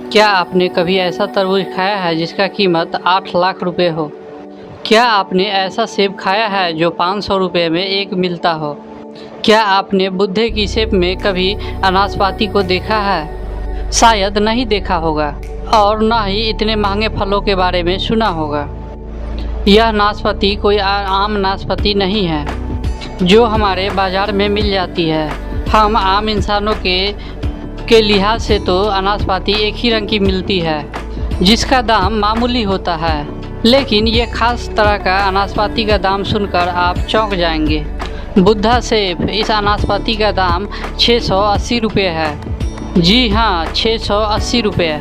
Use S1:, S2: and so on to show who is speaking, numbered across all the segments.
S1: क्या आपने कभी ऐसा तरबूज खाया है जिसका कीमत 8 लाख रुपए हो? क्या आपने ऐसा सेब खाया है जो 500 रुपये में एक मिलता हो? क्या आपने बुद्धे की शेप में कभी अनाशपाती को देखा है? शायद नहीं देखा होगा और न ही इतने महंगे फलों के बारे में सुना होगा। यह नाशपाती कोई आम नाशपाती नहीं है जो हमारे बाज़ार में मिल जाती है। हम आम इंसानों के लिहाज से तो अनाशपाती एक ही रंग की मिलती है जिसका दाम मामूली होता है, लेकिन ये खास तरह का अनाशपाती का दाम सुनकर आप चौंक जाएंगे। बुद्धा सेब, इस अनाशपाती का दाम 680 रुपये है। जी हाँ, 680 रुपये।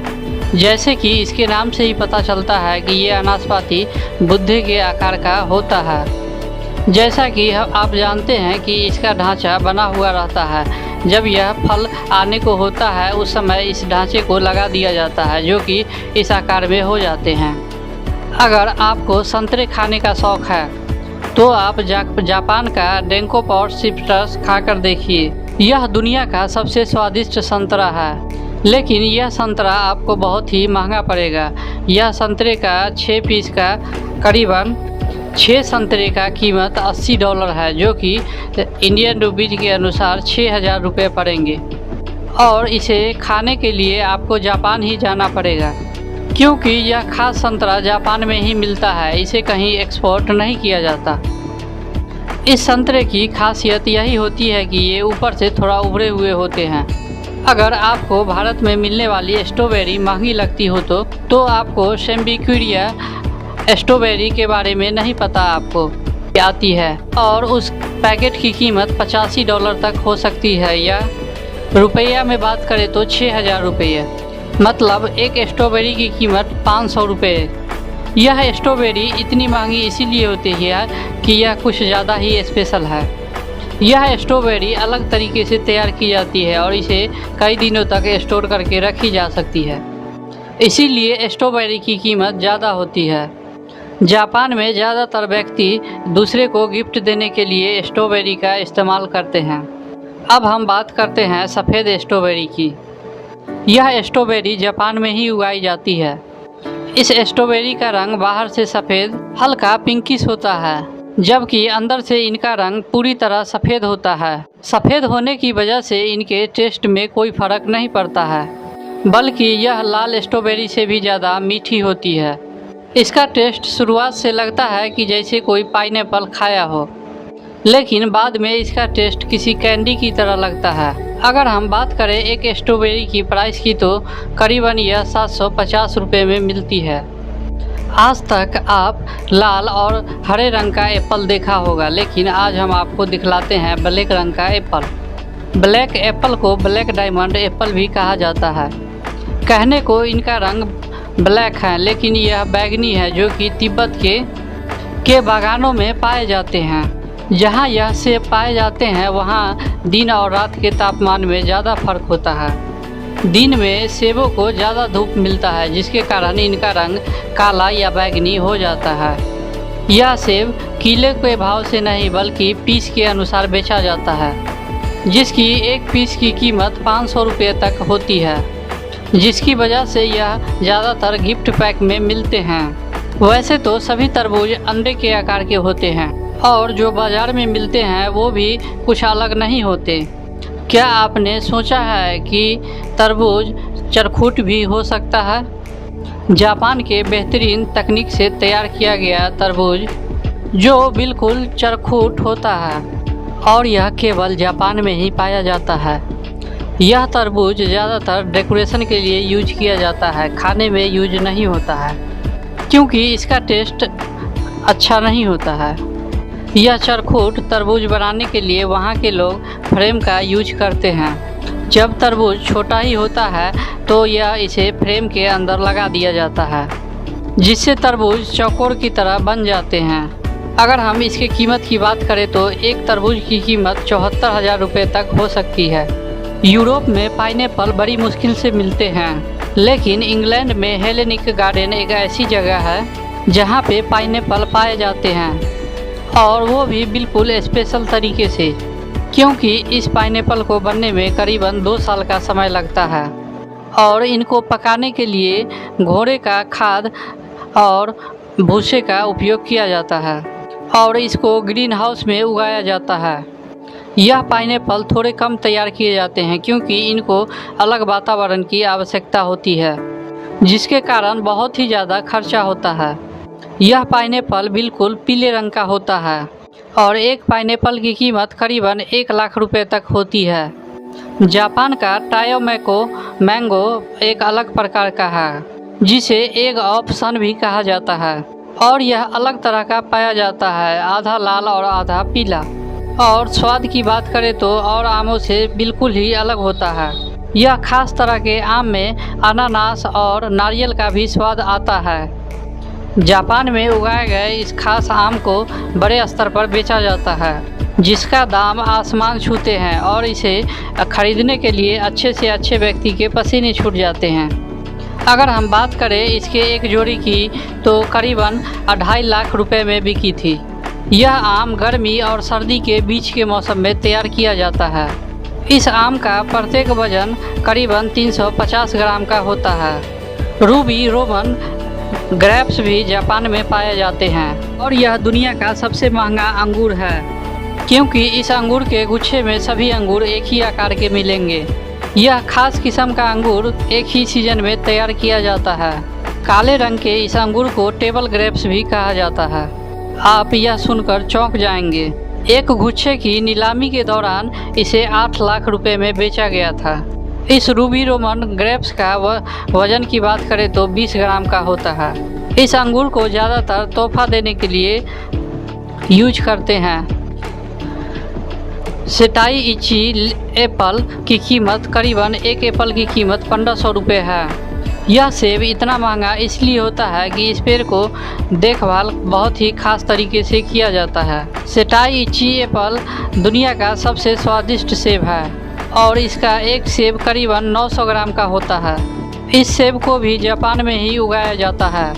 S1: जैसे कि इसके नाम से ही पता चलता है कि ये अनाशपाती बुद्धे के आकार का होता है। जैसा कि आप जानते हैं कि इसका ढांचा बना हुआ रहता है। जब यह फल आने को होता है उस समय इस ढांचे को लगा दिया जाता है जो कि इस आकार में हो जाते हैं। अगर आपको संतरे खाने का शौक़ है तो आप जापान का डेंकोपॉट सिट्रस खाकर देखिए। यह दुनिया का सबसे स्वादिष्ट संतरा है, लेकिन यह संतरा आपको बहुत ही महंगा पड़ेगा। यह संतरे का 6 पीस का करीबन 6 संतरे का कीमत $80 है, जो कि इंडियन रुपीज़ के अनुसार 6000 रुपये पड़ेंगे। और इसे खाने के लिए आपको जापान ही जाना पड़ेगा, क्योंकि यह खास संतरा जापान में ही मिलता है। इसे कहीं एक्सपोर्ट नहीं किया जाता। इस संतरे की खासियत यही होती है कि ये ऊपर से थोड़ा उभरे हुए होते हैं। अगर आपको भारत में मिलने वाली स्ट्रॉबेरी महंगी लगती हो तो आपको सेम्बिक्यूरिया स्ट्रॉबेरी के बारे में नहीं पता आपको आती है, और उस पैकेट की कीमत $85 तक हो सकती है, या रुपया में बात करें तो 6000 रुपये। मतलब एक स्ट्रॉबेरी की कीमत 500 रुपये। यह स्ट्रॉबेरी इतनी महंगी इसीलिए होती है कि यह कुछ ज़्यादा ही स्पेशल है। यह स्ट्रॉबेरी अलग तरीके से तैयार की जाती है और इसे कई दिनों तक स्टोर करके रखी जा सकती है, इसीलिए स्ट्रॉबेरी की कीमत ज़्यादा होती है। जापान में ज़्यादातर व्यक्ति दूसरे को गिफ्ट देने के लिए स्ट्रॉबेरी का इस्तेमाल करते हैं। अब हम बात करते हैं सफ़ेद स्ट्रॉबेरी की। यह स्ट्रॉबेरी जापान में ही उगाई जाती है। इस स्ट्रॉबेरी का रंग बाहर से सफ़ेद हल्का पिंकिश होता है, जबकि अंदर से इनका रंग पूरी तरह सफ़ेद होता है। सफ़ेद होने की वजह से इनके टेस्ट में कोई फ़र्क नहीं पड़ता है, बल्कि यह लाल स्ट्रॉबेरी से भी ज़्यादा मीठी होती है। इसका टेस्ट शुरुआत से लगता है कि जैसे कोई पाइनएप्पल खाया हो, लेकिन बाद में इसका टेस्ट किसी कैंडी की तरह लगता है। अगर हम बात करें एक स्ट्रॉबेरी की प्राइस की तो करीबन यह 750 रुपये में मिलती है। आज तक आप लाल और हरे रंग का एप्पल देखा होगा, लेकिन आज हम आपको दिखलाते हैं ब्लैक रंग का एप्पल। ब्लैक एप्पल को ब्लैक डायमंड एप्पल भी कहा जाता है। कहने को इनका रंग ब्लैक है, लेकिन यह बैगनी है, जो कि तिब्बत के बागानों में पाए जाते हैं। जहाँ यह सेब पाए जाते हैं वहाँ दिन और रात के तापमान में ज़्यादा फर्क होता है। दिन में सेबों को ज़्यादा धूप मिलता है, जिसके कारण इनका रंग काला या बैगनी हो जाता है। यह सेब किलो के भाव से नहीं बल्कि पीस के अनुसार बेचा जाता है, जिसकी एक पीस की कीमत 500 रुपये तक होती है, जिसकी वजह से यह ज़्यादातर गिफ्ट पैक में मिलते हैं। वैसे तो सभी तरबूज अंडे के आकार के होते हैं और जो बाज़ार में मिलते हैं वो भी कुछ अलग नहीं होते। क्या आपने सोचा है कि तरबूज चरखूट भी हो सकता है? जापान के बेहतरीन तकनीक से तैयार किया गया तरबूज जो बिल्कुल चरखूट होता है, और यह केवल जापान में ही पाया जाता है। यह तरबूज ज़्यादातर डेकोरेशन के लिए यूज किया जाता है, खाने में यूज नहीं होता है, क्योंकि इसका टेस्ट अच्छा नहीं होता है। यह चरखूट तरबूज बनाने के लिए वहाँ के लोग फ्रेम का यूज करते हैं। जब तरबूज छोटा ही होता है तो यह इसे फ्रेम के अंदर लगा दिया जाता है, जिससे तरबूज चौकोर की तरह बन जाते हैं। अगर हम इसकी कीमत की बात करें तो एक तरबूज की कीमत 74,000 रुपये तक हो सकती है। यूरोप में पाइनएप्पल बड़ी मुश्किल से मिलते हैं, लेकिन इंग्लैंड में हेलेनिक गार्डन एक ऐसी जगह है जहाँ पे पाइनएप्पल पाए जाते हैं, और वो भी बिल्कुल स्पेशल तरीके से, क्योंकि इस पाइनएप्पल को बनने में करीबन 2 साल का समय लगता है और इनको पकाने के लिए घोड़े का खाद और भूसे का उपयोग किया जाता है और इसको ग्रीन हाउस में उगाया जाता है। यह पाइनएप्पल थोड़े कम तैयार किए जाते हैं क्योंकि इनको अलग वातावरण की आवश्यकता होती है, जिसके कारण बहुत ही ज़्यादा खर्चा होता है। यह पाइनएप्पल बिल्कुल पीले रंग का होता है और एक पाइनएप्पल की कीमत करीबन 1 लाख रुपए तक होती है। जापान का टायोमैको मैंगो एक अलग प्रकार का है, जिसे एग ऑफ सन भी कहा जाता है और यह अलग तरह का पाया जाता है, आधा लाल और आधा पीला। और स्वाद की बात करें तो और आमों से बिल्कुल ही अलग होता है। यह खास तरह के आम में अनानास और नारियल का भी स्वाद आता है। जापान में उगाए गए इस खास आम को बड़े स्तर पर बेचा जाता है, जिसका दाम आसमान छूते हैं और इसे खरीदने के लिए अच्छे से अच्छे व्यक्ति के पसीने छूट जाते हैं। अगर हम बात करें इसके एक जोड़ी की तो करीबन 2.5 लाख रुपए में बिकी थी। यह आम गर्मी और सर्दी के बीच के मौसम में तैयार किया जाता है। इस आम का प्रत्येक वजन करीबन 350 ग्राम का होता है। रूबी रोमन ग्रेप्स भी जापान में पाए जाते हैं और यह दुनिया का सबसे महंगा अंगूर है, क्योंकि इस अंगूर के गुच्छे में सभी अंगूर एक ही आकार के मिलेंगे। यह खास किस्म का अंगूर एक ही सीजन में तैयार किया जाता है। काले रंग के इस अंगूर को टेबल ग्रेप्स भी कहा जाता है। आप यह सुनकर चौंक जाएंगे। एक गुच्छे की नीलामी के दौरान इसे 8 लाख रुपए में बेचा गया था। इस रूबी रोमन ग्रेप्स का वजन की बात करें तो 20 ग्राम का होता है। इस अंगूर को ज़्यादातर तोहफा देने के लिए यूज करते हैं। सेटाई इची एप्पल की कीमत करीबन एक एप्पल की कीमत 1500 रुपये है। यह सेब इतना महंगा इसलिए होता है कि इस पेड़ को देखभाल बहुत ही खास तरीके से किया जाता है। सेटाई इची एप्पल दुनिया का सबसे स्वादिष्ट सेब है और इसका एक सेब करीबन 900 ग्राम का होता है। इस सेब को भी जापान में ही उगाया जाता है।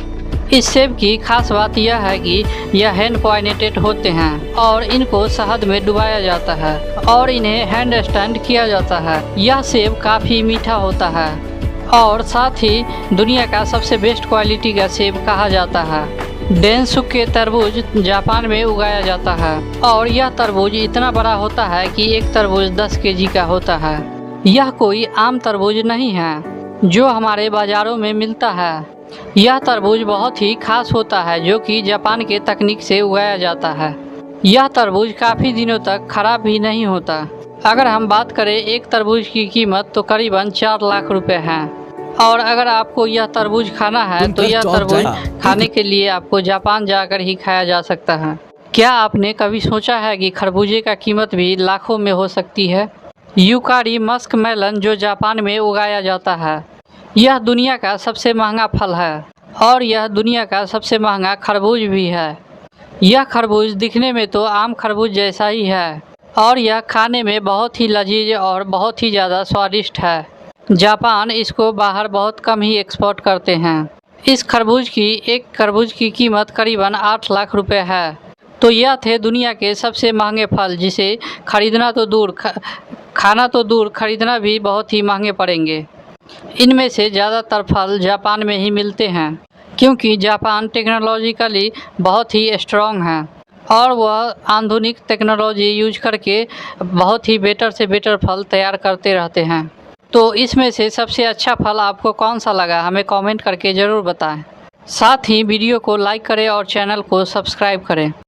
S1: इस सेब की खास बात यह है कि यह हैंड पॉलिनेटेड होते हैं और इनको शहद में डुबाया जाता है और इन्हें हैंड स्टैंड किया जाता है। यह सेब काफ़ी मीठा होता है और साथ ही दुनिया का सबसे बेस्ट क्वालिटी का सेब कहा जाता है। डेनसुके तरबूज जापान में उगाया जाता है और यह तरबूज इतना बड़ा होता है कि एक तरबूज 10 केजी का होता है। यह कोई आम तरबूज नहीं है जो हमारे बाज़ारों में मिलता है। यह तरबूज बहुत ही खास होता है जो कि जापान के तकनीक से उगाया जाता है। यह तरबूज काफ़ी दिनों तक खराब भी नहीं होता। अगर हम बात करें एक तरबूज की कीमत तो करीबन 4 लाख रुपए है और अगर आपको यह तरबूज खाना है तो यह तरबूज खाने के लिए आपको जापान जाकर ही खाया जा सकता है। क्या आपने कभी सोचा है कि खरबूजे का कीमत भी लाखों में हो सकती है? यूकारी मस्क मेलन जो जापान में उगाया जाता है, यह दुनिया का सबसे महंगा फल है और यह दुनिया का सबसे महंगा खरबूज भी है। यह खरबूज दिखने में तो आम खरबूज जैसा ही है और यह खाने में बहुत ही लजीज और बहुत ही ज़्यादा स्वादिष्ट है। जापान इसको बाहर बहुत कम ही एक्सपोर्ट करते हैं। इस खरबूज की एक खरबूज की कीमत करीबन 8 लाख रुपए है। तो यह थे दुनिया के सबसे महंगे फल, जिसे खरीदना तो दूर खाना तो दूर खरीदना भी बहुत ही महंगे पड़ेंगे। इनमें से ज़्यादातर फल जापान में ही मिलते हैं क्योंकि जापान टेक्नोलॉजिकली बहुत ही स्ट्रॉन्ग है और वह आधुनिक टेक्नोलॉजी यूज करके बहुत ही बेटर से बेटर फल तैयार करते रहते हैं। तो इसमें से सबसे अच्छा फल आपको कौन सा लगा हमें कमेंट करके ज़रूर बताएं। साथ ही वीडियो को लाइक करें और चैनल को सब्सक्राइब करें।